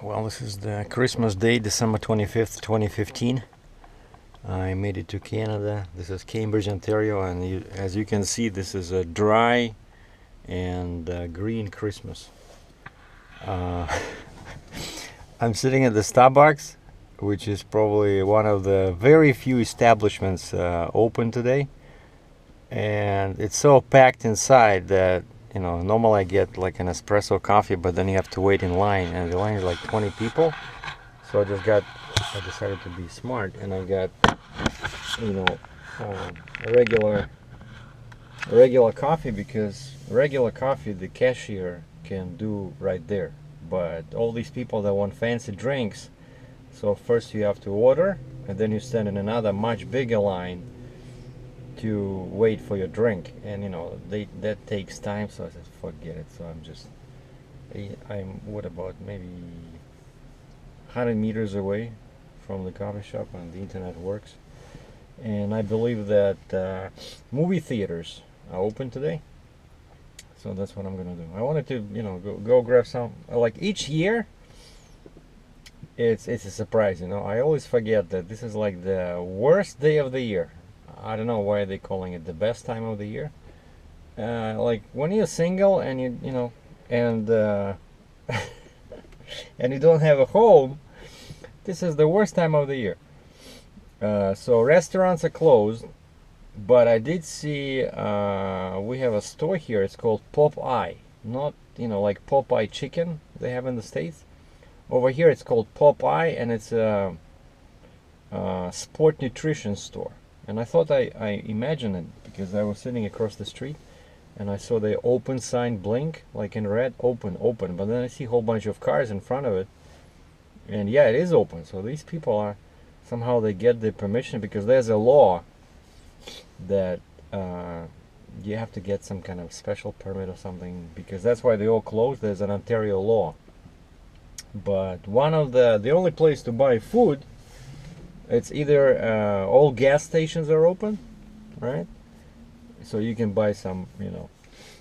Well, this is the Christmas day, December 25th, 2015. I made it to Canada. This is Cambridge, Ontario, and as you can see, this is a dry and green Christmas. Uh, I'm sitting at the Starbucks, which is probably one of the very few establishments open today. And it's so packed inside that normally I get like an espresso coffee, but then you have to wait in line, and the line is like 20 people. So I decided to be smart, and I got, a regular coffee, because regular coffee the cashier can do right there. But all these people that want fancy drinks, so first you have to order, and then you stand in another much bigger line to wait for your drink, and that takes time. So I said forget it. So I'm what about maybe 100 meters away from the coffee shop, and the internet works. And I believe that movie theaters are open today, so that's what I'm gonna do. I wanted to go grab some, like each year. It's a surprise. I always forget that this is like the worst day of the year. I don't know why they're calling it the best time of the year. Like when you're single and and and you don't have a home, this is the worst time of the year. So restaurants are closed, but I did see we have a store here. It's called Popeye, not like Popeye chicken they have in the States. Over here it's called Popeye, and it's a sport nutrition store. And I thought I imagined it because I was sitting across the street and I saw the open sign blink, like in red, open, open. But then I see a whole bunch of cars in front of it. And yeah, it is open. So these people are, somehow they get the permission, because there's a law that you have to get some kind of special permit or something, because that's why they all closed. There's an Ontario law. But one of the only place to buy food, it's either all gas stations are open, right? So you can buy some,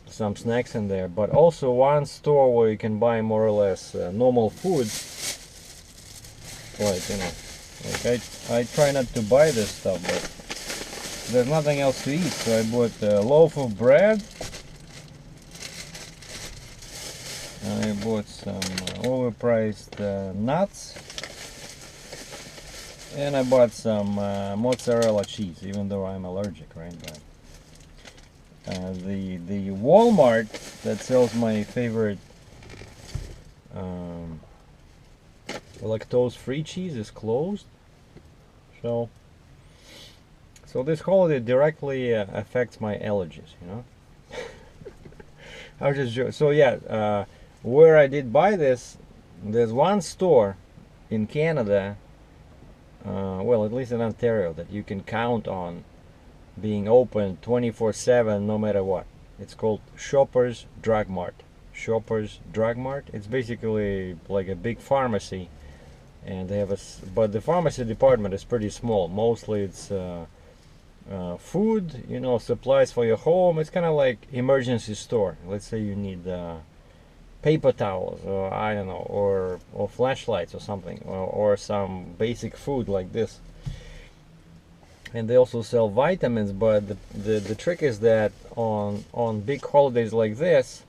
some snacks in there. But also one store where you can buy more or less normal food. Like I try not to buy this stuff, but there's nothing else to eat. So I bought a loaf of bread. I bought some overpriced nuts. And I bought some mozzarella cheese, even though I'm allergic, right? But the Walmart that sells my favorite lactose-free cheese is closed. So this holiday directly affects my allergies, I was just so yeah. Where I did buy this, there's one store in Canada. Well, at least in Ontario, that you can count on being open 24/7 no matter what. It's called Shoppers Drug Mart. Shoppers Drug Mart. It's basically like a big pharmacy, and they have but the pharmacy department is pretty small. Mostly it's food, supplies for your home. It's kind of like emergency store. Let's say you need paper towels, or I don't know, or flashlights or something, or some basic food like this. And they also sell vitamins. But the trick is that on big holidays like this,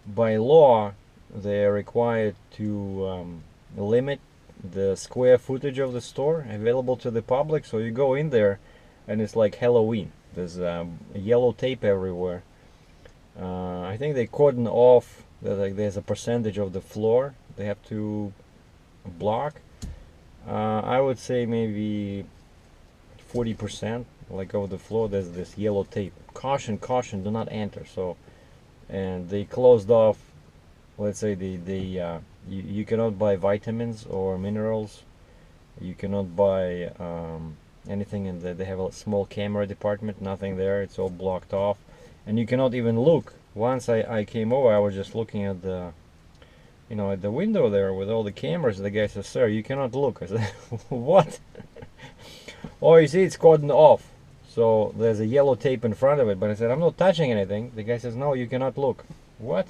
by law they're required to limit the square footage of the store available to the public. So you go in there and it's like Halloween. There's yellow tape everywhere. I think they cordon off. There's a percentage of the floor they have to block. I would say maybe 40%, like of the floor. There's this yellow tape. Caution, caution, do not enter. So, and they closed off. Let's say you cannot buy vitamins or minerals. You cannot buy anything in there. They have a small camera department. Nothing there. It's all blocked off, and you cannot even look. Once I came over, I was just looking at the at the window there with all the cameras. The guy says, "Sir, you cannot look." I said, "What?" "Oh, you see, it's cordoned off. So there's a yellow tape in front of it." But I said, "I'm not touching anything." The guy says, "No, you cannot look." What?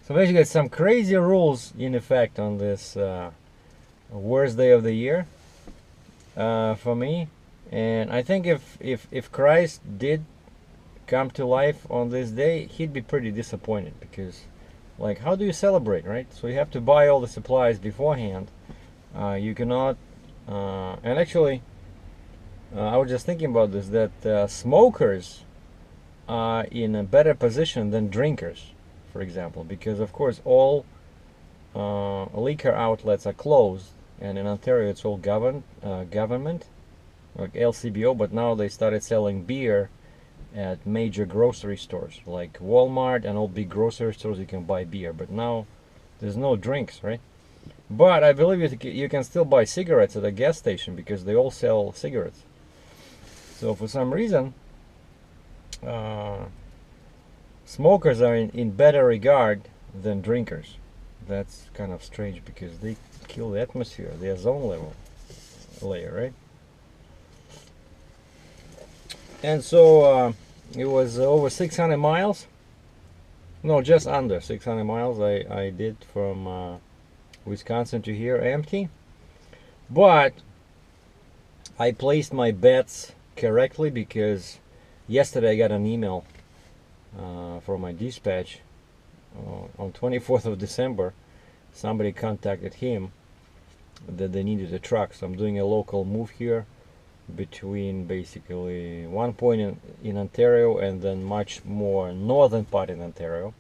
So basically, some crazy rules in effect on this worst day of the year for me. And I think if Christ did come to life on this day, he'd be pretty disappointed, because, like, how do you celebrate, right? So you have to buy all the supplies beforehand. You cannot, and actually, I was just thinking about this, that smokers are in a better position than drinkers, for example, because of course all liquor outlets are closed, and in Ontario it's all government, like LCBO, but now they started selling beer at major grocery stores like Walmart and all big grocery stores. You can buy beer, but now there's no drinks, right? But I believe you can still buy cigarettes at a gas station, because they all sell cigarettes. So for some reason, smokers are in better regard than drinkers. That's kind of strange, because they kill the atmosphere, the ozone layer, right? And so it was over 600 miles. No, just under 600 miles I did from Wisconsin to here empty. But I placed my bets correctly, because yesterday I got an email from my dispatch on 24th of December. Somebody contacted him that they needed a truck. So I'm doing a local move here between basically one point in Ontario and then much more northern part in Ontario,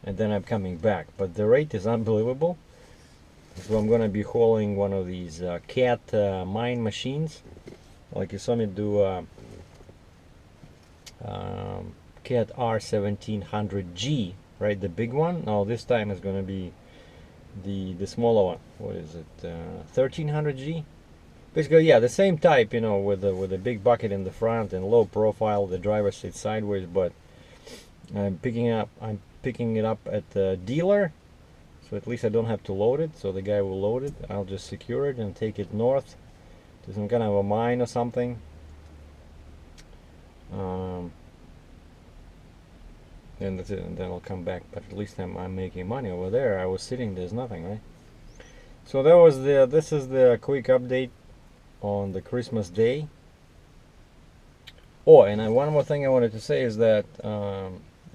and then I'm coming back. But the rate is unbelievable. So I'm gonna be hauling one of these cat mine machines, like you saw me do cat R1700G, right, the big one. Now this time is gonna be the smaller one. What is it, 1300G? Basically, yeah, the same type, you know, with a big bucket in the front and low profile. The driver sits sideways, but I'm picking it up at the dealer, so at least I don't have to load it. So the guy will load it. I'll just secure it and take it north to some kind of a mine or something. And that's it. And then I'll come back. But at least I'm making money over there. I was sitting, there's nothing, right? So that was this is the quick update on the Christmas day. Oh, and one more thing I wanted to say is that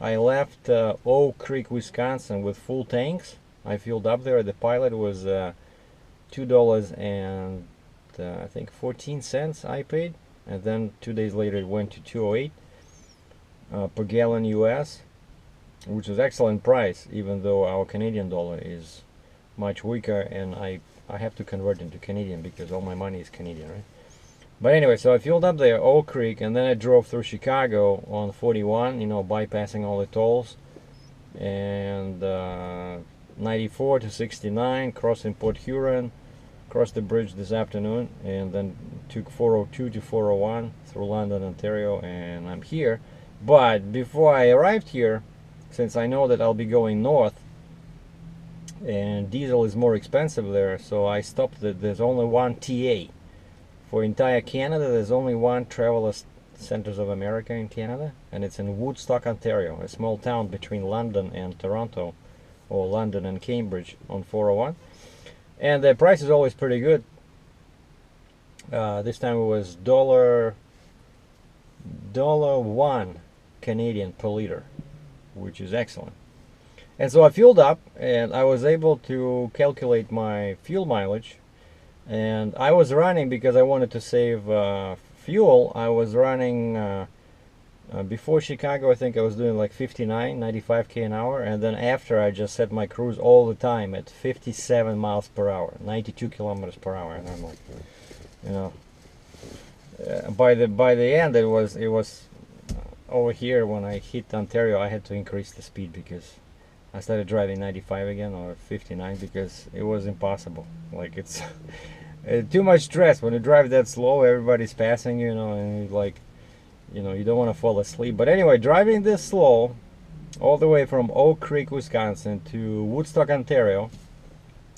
I left Oak Creek, Wisconsin with full tanks. I filled up there. The pilot was $2 and I think 14 cents I paid, and then 2 days later it went to 208 per gallon US, which is excellent price, even though our Canadian dollar is much weaker, and I have to convert into Canadian because all my money is Canadian, right? But anyway, so I filled up there, Oak Creek, and then I drove through Chicago on 41, you know, bypassing all the tolls, and 94 to 69, crossing Port Huron, crossed the bridge this afternoon, and then took 402 to 401 through London, Ontario, and I'm here. But before I arrived here, since I know that I'll be going north, and diesel is more expensive there, so I stopped. There's only one TA for entire Canada. There's only one Travelers Centers of America in Canada, and it's in Woodstock, Ontario, a small town between London and Toronto, or London and Cambridge, on 401. And the price is always pretty good. This time it was $1 Canadian per liter, which is excellent. And so I fueled up, and I was able to calculate my fuel mileage. And I was running, because I wanted to save fuel, I was running before Chicago, I think I was doing like 95k an hour, and then after I just set my cruise all the time at 57 miles per hour, 92 kilometers per hour, and I'm like, you know, by the end it was over here when I hit Ontario, I had to increase the speed, because I started driving 95 again, or 59, because it was impossible. Like, it's too much stress when you drive that slow. Everybody's passing you, know, and like, you know, you don't want to fall asleep. But anyway, driving this slow all the way from Oak Creek, Wisconsin to Woodstock, Ontario,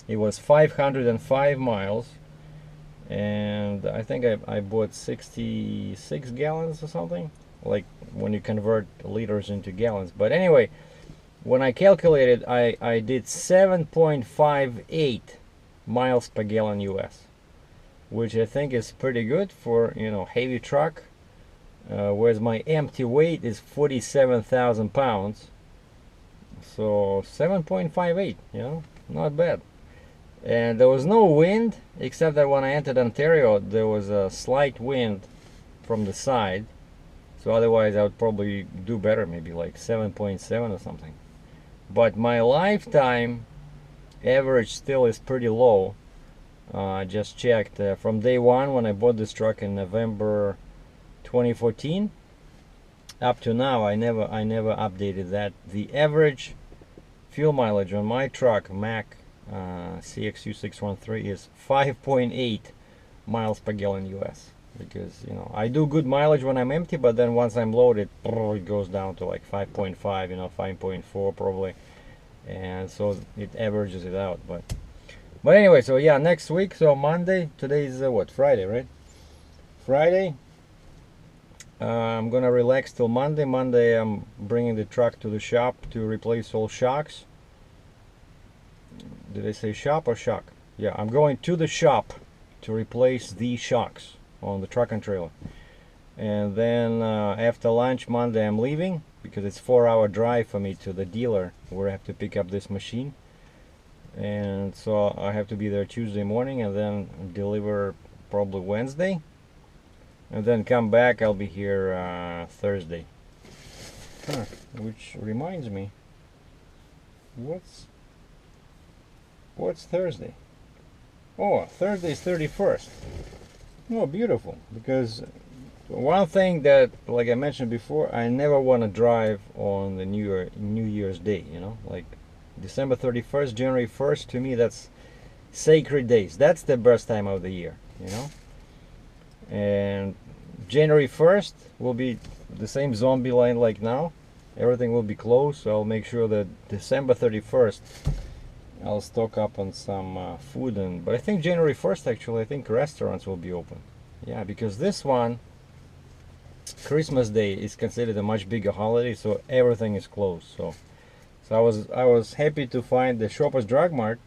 it was 505 miles, and I think I bought 66 gallons or something, like when you convert liters into gallons. But anyway, when I calculated, I did 7.58 miles per gallon US, which I think is pretty good for, you know, heavy truck. Whereas my empty weight is 47,000 pounds. So 7.58, you know, not bad. And there was no wind, except that when I entered Ontario, there was a slight wind from the side. So otherwise I would probably do better, maybe like 7.7 or something. But my lifetime average still is pretty low. I just checked from day one when I bought this truck in November 2014 up to now. I never updated that. The average fuel mileage on my truck, Mack CXU613, is 5.8 miles per gallon US. Because, you know, I do good mileage when I'm empty, but then once I'm loaded, it goes down to like 5.5, you know, 5.4 probably, and so it averages it out. But anyway, so yeah, next week, so Monday, today is what, Friday, right? Friday, I'm gonna relax till Monday. Monday I'm bringing the truck to the shop to replace all shocks. Did I say shop or shock? Yeah, I'm going to the shop to replace the shocks on the truck and trailer. And then after lunch Monday I'm leaving, because it's 4-hour drive for me to the dealer where I have to pick up this machine. And so I have to be there Tuesday morning and then deliver probably Wednesday. And then come back, I'll be here Thursday. Which reminds me, what's Thursday? Oh, Thursday is 31st. Oh, beautiful. Because one thing that, like I mentioned before, I never want to drive on the New Year's Day, you know, like December 31st, January 1st, to me that's sacred days. That's the best time of the year, you know. And January 1st will be the same zombie line like now. Everything will be closed, so I'll make sure that December 31st I'll stock up on some food. But I think January 1st, actually, I think restaurants will be open. Yeah, because this one, Christmas Day, is considered a much bigger holiday, so everything is closed. So I was happy to find the Shoppers Drug Mart,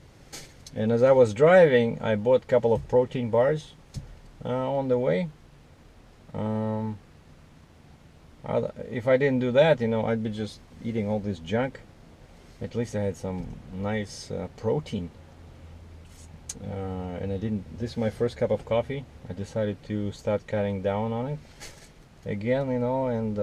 and as I was driving, I bought a couple of protein bars on the way. If I didn't do that, you know, I'd be just eating all this junk. At least I had some nice protein. And I didn't. This is my first cup of coffee. I decided to start cutting down on it again, you know, and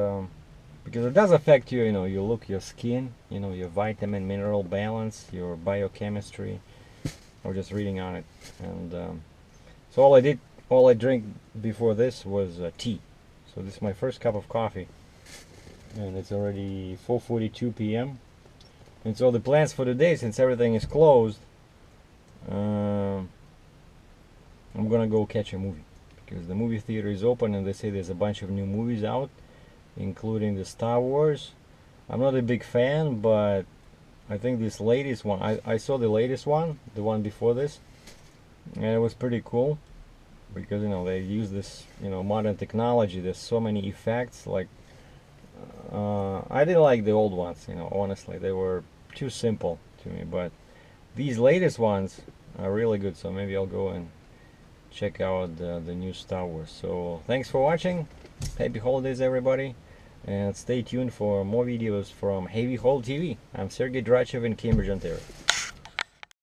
because it does affect you, you know, your look, your skin, you know, your vitamin mineral balance, your biochemistry. I was just reading on it, and so all I drank before this was tea. So this is my first cup of coffee, and it's already 4:42 p.m. And so the plans for the day, since everything is closed, I'm gonna go catch a movie, because the movie theater is open and they say there's a bunch of new movies out, including the Star Wars. I'm not a big fan, but I think this latest one, I saw the latest one, the one before this, and it was pretty cool, because, you know, they use this, you know, modern technology. There's so many effects. Like I didn't like the old ones, you know, honestly. They were too simple to me, but these latest ones are really good, so maybe I'll go and check out the new Star Wars. So thanks for watching. Happy holidays, everybody, and stay tuned for more videos from Heavy Haul TV. I'm Sergei DRATCHEV in Cambridge, Ontario.